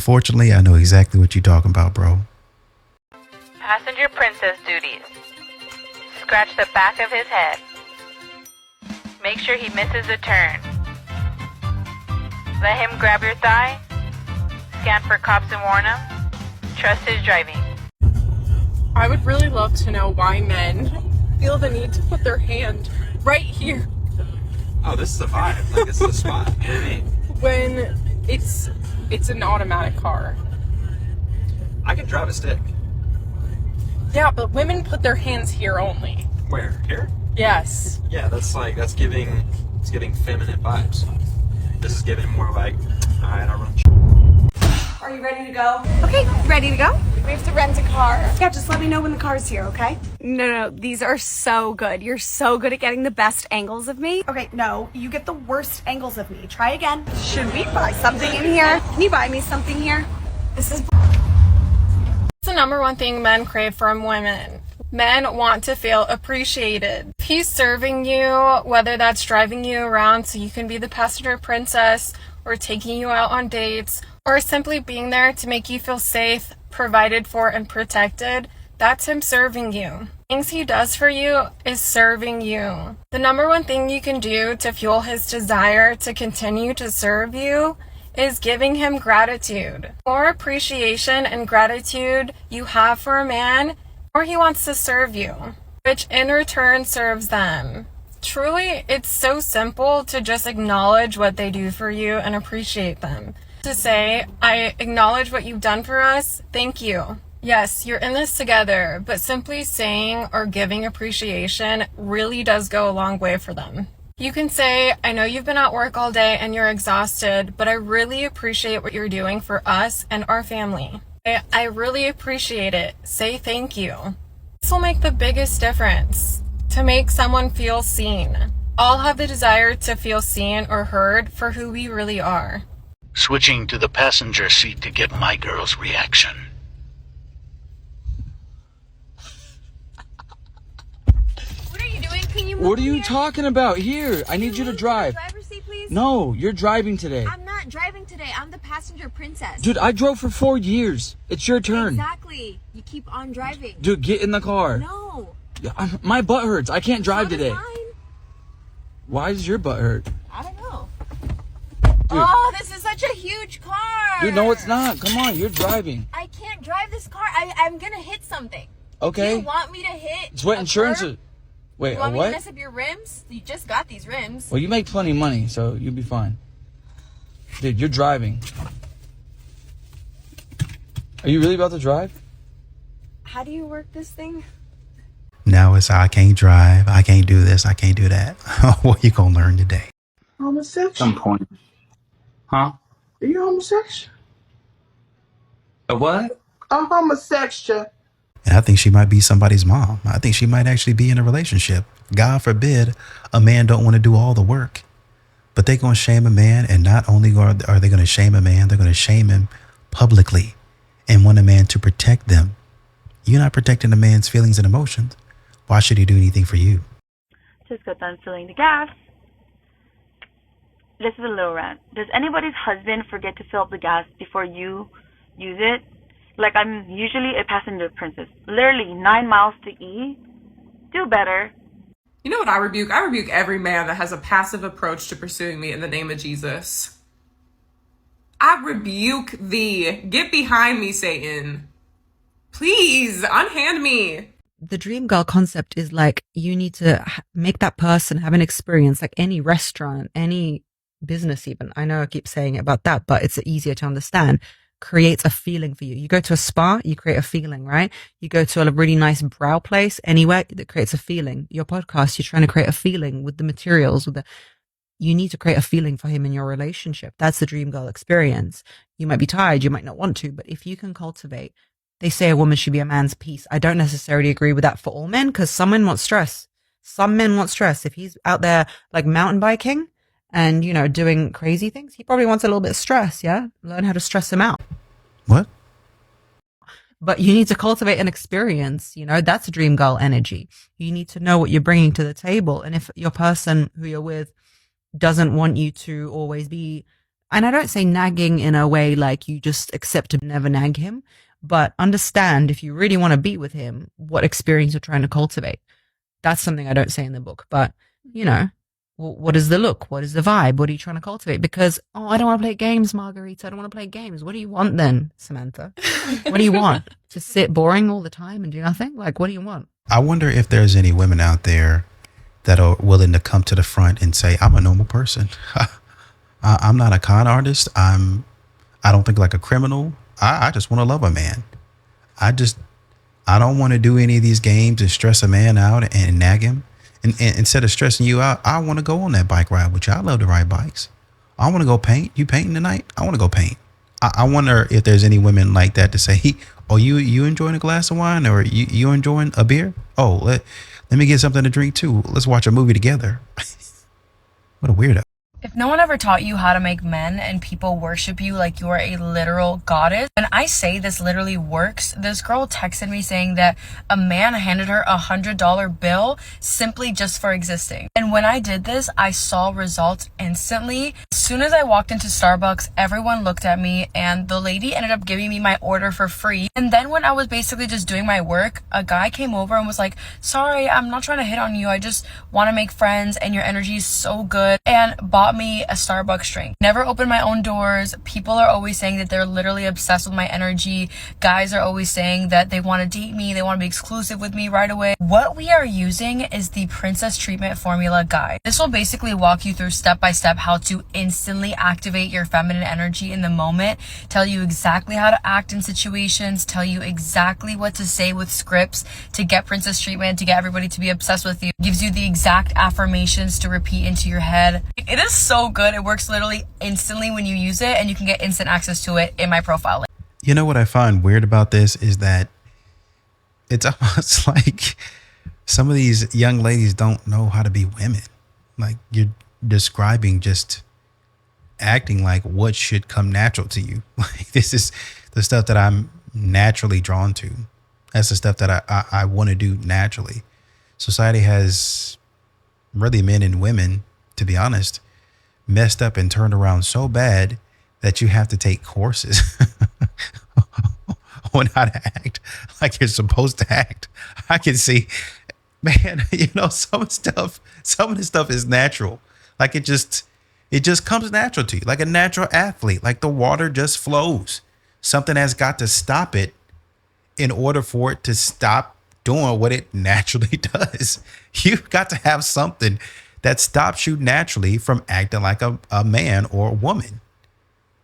Unfortunately, I know exactly what you're talking about, bro. Passenger princess duties. Scratch the back of his head. Make sure he misses a turn. Let him grab your thigh. Scan for cops and warn him. Trust his driving. I would really love to know why men feel the need to put their hand right here Oh, this is a vibe. Like, this is a spot. You know what I mean? when it's an automatic car. I can drive a stick. Yeah, but women put their hands here only. Where? Here? Yes. Yeah, it's giving feminine vibes. This is giving more like, alright, I'll run. Are you ready to go? Okay, ready to go? We have to rent a car. Yeah, just let me know when the car's here, okay? No, these are so good. You're so good at getting the best angles of me. Okay, no, you get the worst angles of me. Try again. Should we buy something in here? Can you buy me something here? This is... It's the number one thing men crave from women. Men want to feel appreciated. If he's serving you, whether that's driving you around so you can be the passenger princess, or taking you out on dates, or simply being there to make you feel safe, provided for, and protected, that's him serving you. Things he does for you is serving you. The number one thing you can do to fuel his desire to continue to serve you is giving him gratitude. The more appreciation and gratitude you have for a man, the more he wants to serve you, which in return serves them. Truly, it's so simple to just acknowledge what they do for you and appreciate them. To say, I acknowledge what you've done for us, thank you. Yes, you're in this together, but simply saying or giving appreciation really does go a long way for them. You can say, I know you've been at work all day and you're exhausted, but I really appreciate what you're doing for us and our family. I really appreciate it. Say thank you. This will make the biggest difference. To make someone feel seen. All have the desire to feel seen or heard for who we really are. Switching to the passenger seat to get my girl's reaction. What are you doing? Can you move What are you here? talking about? Here, I need you to drive. Driver's seat, please? No, you're driving today. I'm not driving today. I'm the passenger princess. Dude, I drove for 4 years. It's your turn. Exactly. You keep on driving. Dude, get in the car. No. My butt hurts. I can't drive So does today. mine. Why does your butt hurt? I don't know. Dude. Oh, this is such a huge car. Dude, no, it's not. Come on, you're driving. I can't drive this car. I'm gonna hit something. Okay. You want me to hit? It's what a insurance curb? is. Wait, You a want me to what? mess up your rims? You just got these rims. Well, you make plenty of money, so you'll be fine. Dude, you're driving. Are you really about to drive? How do you work this thing? Now it's I can't drive, I can't do this, I can't do that. What you gonna learn today? Homosexual. Some point. Huh? Are you homosexual? A what? I'm homosexual. And I think she might be somebody's mom. I think she might actually be in a relationship. God forbid a man don't want to do all the work. But they're going to shame a man, and not only are they going to shame a man, they're going to shame him publicly and want a man to protect them. You're not protecting a man's feelings and emotions. Why should he do anything for you? Just got done filling the gas. This is a little rant. Does anybody's husband forget to fill up the gas before you use it? Like, I'm usually a passenger princess. Literally 9 miles to E. Do better. You know what I rebuke? I rebuke every man that has a passive approach to pursuing me in the name of Jesus. I rebuke thee. Get behind me, Satan. Please, unhand me. The dream girl concept is like you need to make that person have an experience, like any restaurant, any business even. I know I keep saying it about that, but it's easier to understand. Creates a feeling for you. You go to a spa, you create a feeling, right? You go to a really nice brow place, anywhere that creates a feeling. Your podcast, you're trying to create a feeling with the materials, you need to create a feeling for him in your relationship. That's the dream girl experience. You might be tired, you might not want to, but if you can cultivate, they say a woman should be a man's piece. I don't necessarily agree with that for all men, because some men want stress. Some men want stress. If he's out there like mountain biking and, you know, doing crazy things, he probably wants a little bit of stress, yeah? Learn how to stress him out. What? But you need to cultivate an experience, you know, that's dream girl energy. You need to know what you're bringing to the table. And if your person who you're with doesn't want you to always be And I don't say nagging in a way like you just accept to never nag him, but understand if you really want to be with him, what experience you're trying to cultivate. That's something I don't say in the book, but you know, what is the look? What is the vibe? What are you trying to cultivate? Because, oh, I don't want to play games, Margarita. I don't want to play games. What do you want then, Samantha? What do you want? To sit boring all the time and do nothing? Like, what do you want? I wonder if there's any women out there that are willing to come to the front and say, I'm a normal person. I'm not a con artist. I don't think like a criminal. I just want to love a man. I don't want to do any of these games and stress a man out and nag him. And instead of stressing you out, I want to go on that bike ride with you. I love to ride bikes. I want to go paint. You painting tonight? I want to go paint. I wonder if there's any women like that to say, oh, you enjoying a glass of wine, or you enjoying a beer? Oh, let me get something to drink too. Let's watch a movie together. What a weirdo. If no one ever taught you how to make men and people worship you like you are a literal goddess, and I say this literally works. This girl texted me saying that a man handed her $100 bill simply just for existing. And when I did this, I saw results instantly. As soon as I walked into Starbucks, everyone looked at me and the lady ended up giving me my order for free. And then when I was basically just doing my work, a guy came over and was like, sorry, I'm not trying to hit on you. I just want to make friends and your energy is so good, and bought me a Starbucks drink. Never opened my own doors. People are always saying that they're literally obsessed with my energy. Guys are always saying that they want to date me. They want to be exclusive with me right away. What we are using is the Princess Treatment Formula Guide. This will basically walk you through step by step how to instantly activate your feminine energy in the moment, tell you exactly how to act in situations, tell you exactly what to say with scripts to get princess treatment, to get everybody to be obsessed with you. Gives you the exact affirmations to repeat into your head. It is so good. It works literally instantly when you use it, and you can get instant access to it in my profile. You know what I find weird about this is that it's almost like some of these young ladies don't know how to be women. Like, you're describing just acting like what should come natural to you. Like, this is the stuff that I'm naturally drawn to. That's the stuff that I want to do naturally. Society has, really, men and women, to be honest, messed up and turned around so bad that you have to take courses on how to act like you're supposed to act. I can see, man, some of the stuff is natural. Like, it just comes natural to you, like a natural athlete. Like, the water just flows. Something has got to stop it in order for it to stop doing what it naturally does. You've got to have something that stops you naturally from acting like a man or a woman.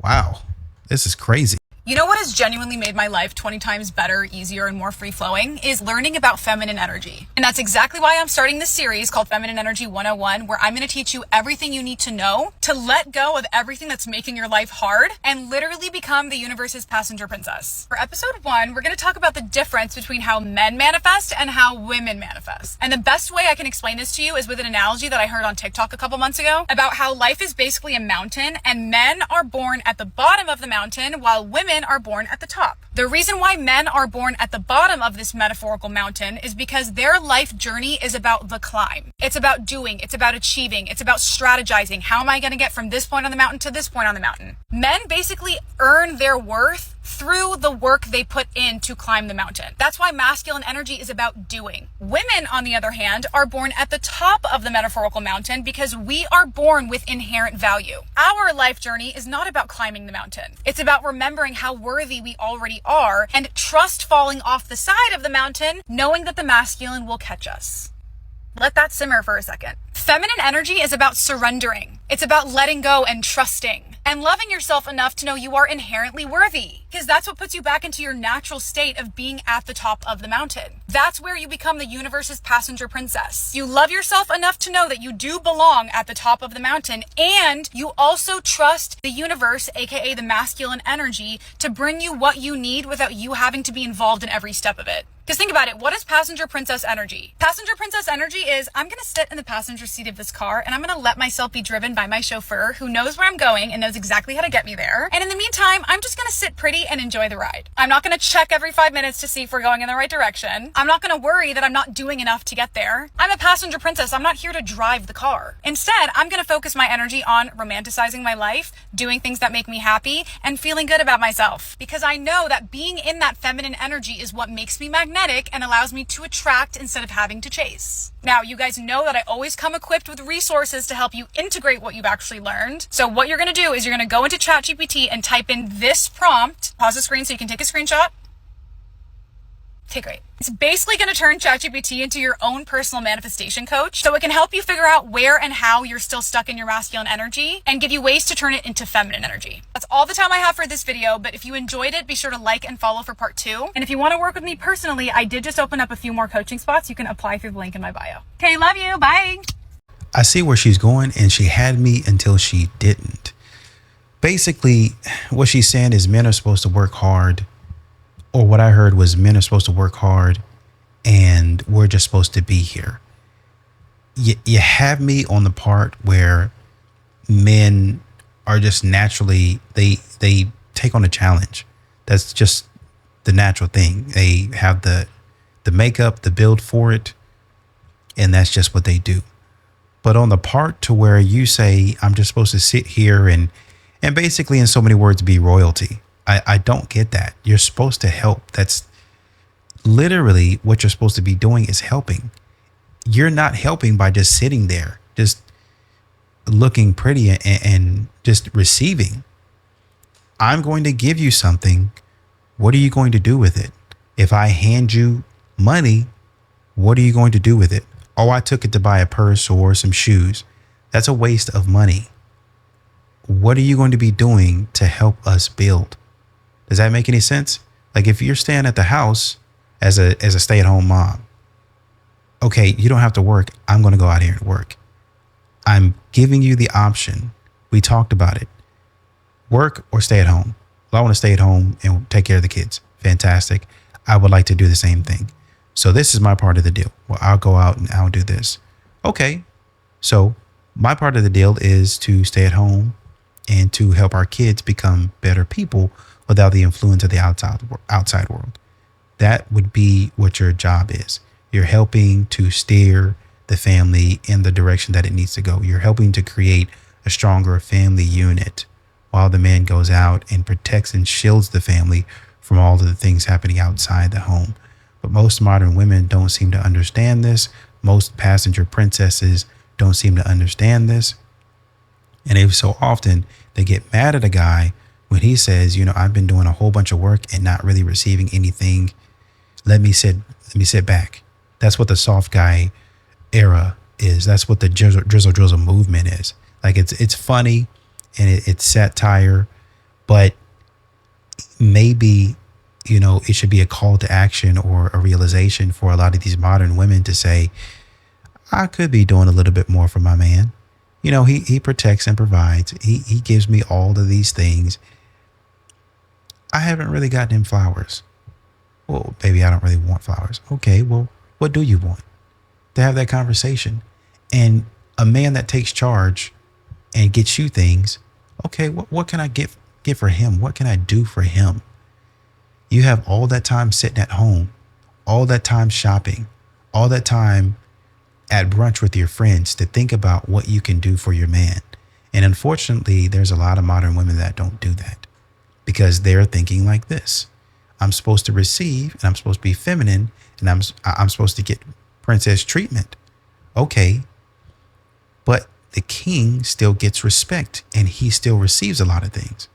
Wow, this is crazy. You know what has genuinely made my life 20 times better, easier, and more free-flowing is learning about feminine energy. And that's exactly why I'm starting this series called Feminine Energy 101, where I'm going to teach you everything you need to know to let go of everything that's making your life hard and literally become the universe's passenger princess. For episode 1, we're going to talk about the difference between how men manifest and how women manifest. And the best way I can explain this to you is with an analogy that I heard on TikTok a couple months ago about how life is basically a mountain and men are born at the bottom of the mountain while women are born at the top. The reason why men are born at the bottom of this metaphorical mountain is because their life journey is about the climb. It's about doing, it's about achieving, it's about strategizing. How am I going to get from this point on the mountain to this point on the mountain? Men basically earn their worth through the work they put in to climb the mountain. That's why masculine energy is about doing. Women, on the other hand, are born at the top of the metaphorical mountain because we are born with inherent value. Our life journey is not about climbing the mountain. It's about remembering how worthy we already are and trust falling off the side of the mountain, knowing that the masculine will catch us. Let that simmer for a second. Feminine energy is about surrendering. It's about letting go and trusting and loving yourself enough to know you are inherently worthy, because that's what puts you back into your natural state of being at the top of the mountain. That's where you become the universe's passenger princess. You love yourself enough to know that you do belong at the top of the mountain, and you also trust the universe, aka the masculine energy, to bring you what you need without you having to be involved in every step of it. Because think about it, what is passenger princess energy? Passenger princess energy is, I'm going to sit in the passenger seat of this car and I'm going to let myself be driven by my chauffeur who knows where I'm going and knows exactly how to get me there. And in the meantime, I'm just gonna sit pretty and enjoy the ride. I'm not gonna check every 5 minutes to see if we're going in the right direction. I'm not gonna worry that I'm not doing enough to get there. I'm a passenger princess. I'm not here to drive the car. Instead, I'm gonna focus my energy on romanticizing my life, doing things that make me happy, and feeling good about myself. Because I know that being in that feminine energy is what makes me magnetic and allows me to attract instead of having to chase. Now, you guys know that I always come equipped with resources to help you integrate what you've actually learned. So what you're gonna do is you're gonna go into ChatGPT and type in this prompt. Pause the screen so you can take a screenshot. Okay, great. It's basically going to turn ChatGPT into your own personal manifestation coach, so it can help you figure out where and how you're still stuck in your masculine energy and give you ways to turn it into feminine energy. That's all the time I have for this video, but if you enjoyed it, be sure to like and follow for part 2. And if you want to work with me personally, I did just open up a few more coaching spots. You can apply through the link in my bio. Okay, love you. Bye. I see where she's going, and she had me until she didn't. Basically, what she's saying is men are supposed to work hard, or what I heard was men are supposed to work hard and we're just supposed to be here. You have me on the part where men are just naturally, they take on a challenge. That's just the natural thing. They have the makeup, the build for it, and that's just what they do. But on the part to where you say, I'm just supposed to sit here and basically, in so many words, be royalty. I don't get that. You're supposed to help. That's literally what you're supposed to be doing, is helping. You're not helping by just sitting there, just looking pretty and just receiving. I'm going to give you something. What are you going to do with it? If I hand you money, what are you going to do with it? Oh, I took it to buy a purse or some shoes. That's a waste of money. What are you going to be doing to help us build? Does that make any sense? Like, if you're staying at the house as a stay-at-home mom, okay, you don't have to work. I'm going to go out here and work. I'm giving you the option. We talked about it. Work or stay at home. Well, I want to stay at home and take care of the kids. Fantastic. I would like to do the same thing. So this is my part of the deal. Well, I'll go out and I'll do this. Okay. So my part of the deal is to stay at home and to help our kids become better people without the influence of the outside world. That would be what your job is. You're helping to steer the family in the direction that it needs to go. You're helping to create a stronger family unit while the man goes out and protects and shields the family from all of the things happening outside the home. But most modern women don't seem to understand this. Most passenger princesses don't seem to understand this. And every so often they get mad at a guy when he says, you know, I've been doing a whole bunch of work and not really receiving anything. Let me sit back. That's what the soft guy era is. That's what the drizzle movement is. Like, it's funny and it's satire, but maybe, you know, it should be a call to action or a realization for a lot of these modern women to say, I could be doing a little bit more for my man. You know, he protects and provides. He gives me all of these things. I haven't really gotten him flowers. Well, baby, I don't really want flowers. Okay, well, what do you want? To have that conversation. And a man that takes charge and gets you things, okay, what can I get for him? What can I do for him? You have all that time sitting at home, all that time shopping, all that time at brunch with your friends to think about what you can do for your man. And unfortunately, there's a lot of modern women that don't do that because they're thinking like this. I'm supposed to receive and I'm supposed to be feminine and I'm supposed to get princess treatment. Okay. But the king still gets respect and he still receives a lot of things.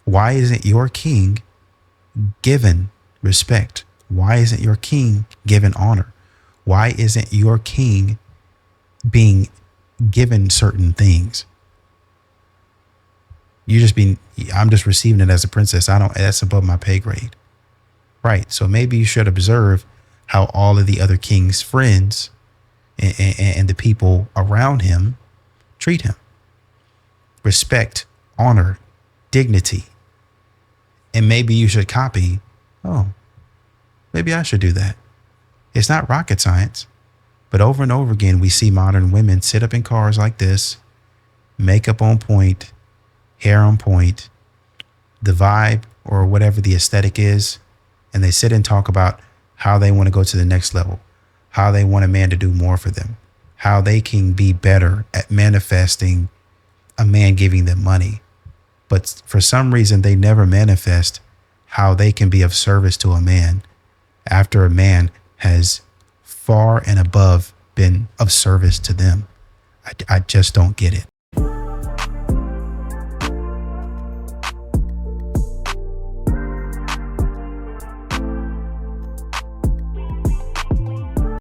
Why isn't your king given respect? Why isn't your king given honor? Why isn't your king being given certain things? I'm just receiving it as a princess. That's above my pay grade. Right. So maybe you should observe how all of the other king's friends and the people around him treat him. Respect, honor, dignity. And maybe you should copy. Oh, maybe I should do that. It's not rocket science, but over and over again, we see modern women sit up in cars like this, makeup on point, hair on point, the vibe or whatever the aesthetic is, and they sit and talk about how they want to go to the next level, how they want a man to do more for them, how they can be better at manifesting a man giving them money. But for some reason, they never manifest how they can be of service to a man after a man has far and above been of service to them. I just don't get it.